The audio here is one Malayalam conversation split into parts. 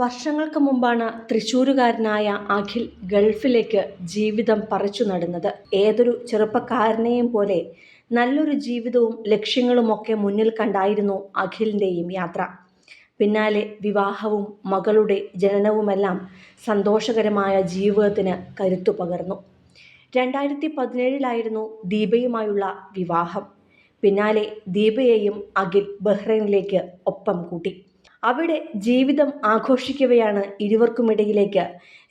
വർഷങ്ങൾക്ക് മുമ്പാണ് തൃശ്ശൂരുകാരനായ അഖിൽ ഗൾഫിലേക്ക് ജീവിതം പറിച്ചു നടുന്നത്. ഏതൊരു ചെറുപ്പക്കാരനെയും പോലെ നല്ലൊരു ജീവിതവും ലക്ഷ്യങ്ങളുമൊക്കെ മുന്നിൽ കണ്ടായിരുന്നു അഖിലിൻ്റെയും യാത്ര. പിന്നാലെ വിവാഹവും മകളുടെ ജനനവുമെല്ലാം സന്തോഷകരമായ ജീവിതത്തിന് കരുത്തു പകർന്നു. 2017 ദീപയുമായുള്ള വിവാഹം. പിന്നാലെ ദീപയെയും അഖിൽ ബഹ്റൈനിലേക്ക് ഒപ്പം കൂട്ടി. അവിടെ ജീവിതം ആഘോഷിക്കവെയാണ് ഇരുവർക്കുമിടയിലേക്ക്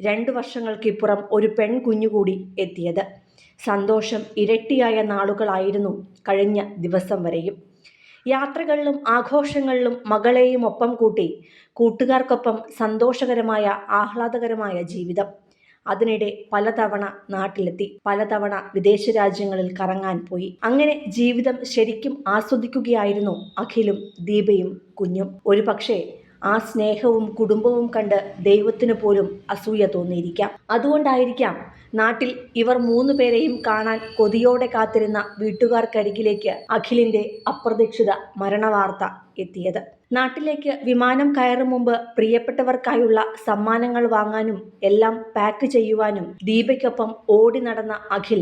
2 വർഷങ്ങൾക്കിപ്പുറം ഒരു പെൺകുഞ്ഞുകൂടി എത്തിയത്. സന്തോഷം ഇരട്ടിയായ നാളുകളായിരുന്നു കഴിഞ്ഞ ദിവസം വരെയും. യാത്രകളിലും ആഘോഷങ്ങളിലും മകളെയും ഒപ്പം കൂട്ടി കൂട്ടുകാർക്കൊപ്പം സന്തോഷകരമായ ആഹ്ലാദകരമായ ജീവിതം. അതിനിടെ പലതവണ നാട്ടിലെത്തി, പലതവണ വിദേശ രാജ്യങ്ങളിൽ കറങ്ങാൻ പോയി. അങ്ങനെ ജീവിതം ശരിക്കും ആസ്വദിക്കുകയായിരുന്നു അഖിലും ദീപയും കുഞ്ഞും. ഒരു പക്ഷേ ആ സ്നേഹവും കുടുംബവും കണ്ട് ദൈവത്തിന് പോലും അസൂയ തോന്നിയിരിക്കാം. അതുകൊണ്ടായിരിക്കാം നാട്ടിൽ ഇവർ 3 പേരെയും കാണാൻ കൊതിയോടെ കാത്തിരുന്ന വീട്ടുകാർക്കരികിലേക്ക് അഖിലിന്റെ അപ്രതീക്ഷിത മരണവാർത്ത എത്തിയത്. നാട്ടിലേക്ക് വിമാനം കയറും മുമ്പ് പ്രിയപ്പെട്ടവർക്കായുള്ള സമ്മാനങ്ങൾ വാങ്ങാനും എല്ലാം പാക്ക് ചെയ്യുവാനും ദീപയ്ക്കൊപ്പം ഓടി നടന്ന അഖിൽ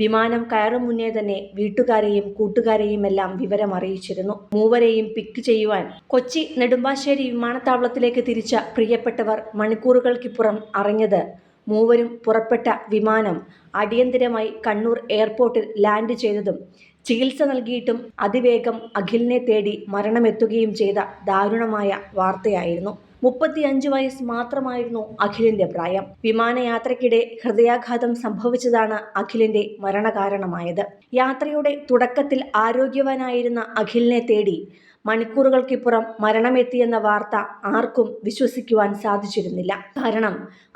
വിമാനം കയറും മുന്നേ തന്നെ വീട്ടുകാരെയും കൂട്ടുകാരെയും എല്ലാം വിവരം അറിയിച്ചിരുന്നു. മൂവരെയും പിക്ക് ചെയ്യുവാൻ കൊച്ചി നെടുമ്പാശ്ശേരി വിമാനത്താവളത്തിലേക്ക് തിരിച്ച പ്രിയപ്പെട്ടവർ മണിക്കൂറുകൾക്കിപ്പുറം അറിഞ്ഞത് മൂവരും പുറപ്പെട്ട വിമാനം അടിയന്തിരമായി കണ്ണൂർ എയർപോർട്ടിൽ ലാൻഡ് ചെയ്തതും ചികിത്സ നൽകിയിട്ടും അതിവേഗം അഖിലിനെ തേടി മരണമെത്തുകയും ചെയ്ത ദാരുണമായ വാർത്തയായിരുന്നു. 35 വയസ്സ് മാത്രമായിരുന്നു അഖിലിന്റെ പ്രായം. വിമാനയാത്രയ്ക്കിടെ ഹൃദയാഘാതം സംഭവിച്ചതാണ് അഖിലിന്റെ മരണകാരണമായത്. യാത്രയുടെ തുടക്കത്തിൽ ആരോഗ്യവാനായിരുന്ന അഖിലിനെ തേടി മണിക്കൂറുകൾക്കിപ്പുറം മരണമെത്തിയെന്ന വാർത്ത ആർക്കും വിശ്വസിക്കുവാൻ സാധിച്ചിരുന്നില്ല. കാരണം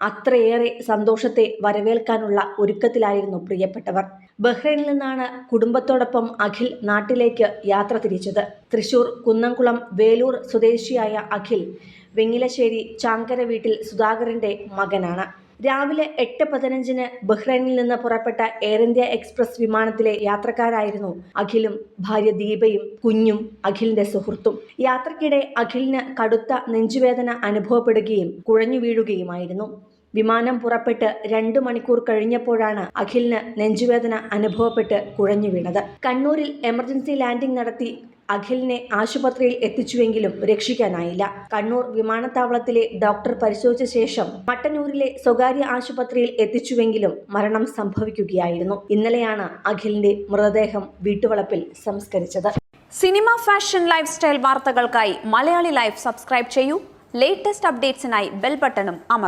അത്രയേറെ സന്തോഷത്തെ വരവേൽക്കാനുള്ള ഒരുക്കത്തിലായിരുന്നു പ്രിയപ്പെട്ടവർ. ബഹ്റൈനിൽ നിന്നാണ് കുടുംബത്തോടൊപ്പം അഖിൽ നാട്ടിലേക്ക് യാത്ര തിരിച്ചത്. തൃശൂർ കുന്നംകുളം വേലൂർ സ്വദേശിയായ അഖിൽ വെങ്ങിലശ്ശേരി ചാങ്കര വീട്ടിൽ സുധാകരന്റെ മകനാണ്. രാവിലെ 8:15 ബഹ്റൈനിൽ നിന്ന് പുറപ്പെട്ട എയർ ഇന്ത്യ എക്സ്പ്രസ് വിമാനത്തിലെ യാത്രക്കാരായിരുന്നു അഖിലും ഭാര്യ ദീപയും കുഞ്ഞും അഖിലിന്റെ സുഹൃത്തും. യാത്രക്കിടെ അഖിലിന് കടുത്ത നെഞ്ചുവേദന അനുഭവപ്പെടുകയും കുഴഞ്ഞു വീഴുകയുമായിരുന്നു. വിമാനം പുറപ്പെട്ട് 2 മണിക്കൂർ കഴിഞ്ഞപ്പോഴാണ് അഖിലിന് നെഞ്ചുവേദന അനുഭവപ്പെട്ട് കുഴഞ്ഞു വീണത്. കണ്ണൂരിൽ എമർജൻസി ലാൻഡിംഗ് നടത്തി അഖിലിനെ ആശുപത്രിയിൽ എത്തിച്ചുവെങ്കിലും രക്ഷിക്കാനായില്ല. കണ്ണൂർ വിമാനത്താവളത്തിലെ ഡോക്ടർ പരിശോധിച്ച ശേഷം മട്ടന്നൂരിലെ സ്വകാര്യ ആശുപത്രിയിൽ എത്തിച്ചുവെങ്കിലും മരണം സംഭവിക്കുകയായിരുന്നു. ഇന്നലെയാണ് അഖിലിന്റെ മൃതദേഹം വീട്ടുവളപ്പിൽ സംസ്കരിച്ചത്. സിനിമ, ഫാഷൻ, ലൈഫ് സ്റ്റൈൽ വാർത്തകൾക്കായി മലയാളി ലൈഫ് സബ്സ്ക്രൈബ് ചെയ്യൂ. ലേറ്റസ്റ്റ് അപ്ഡേറ്റ്സിനായി ബെൽ ബട്ടണും അമർത്തുക.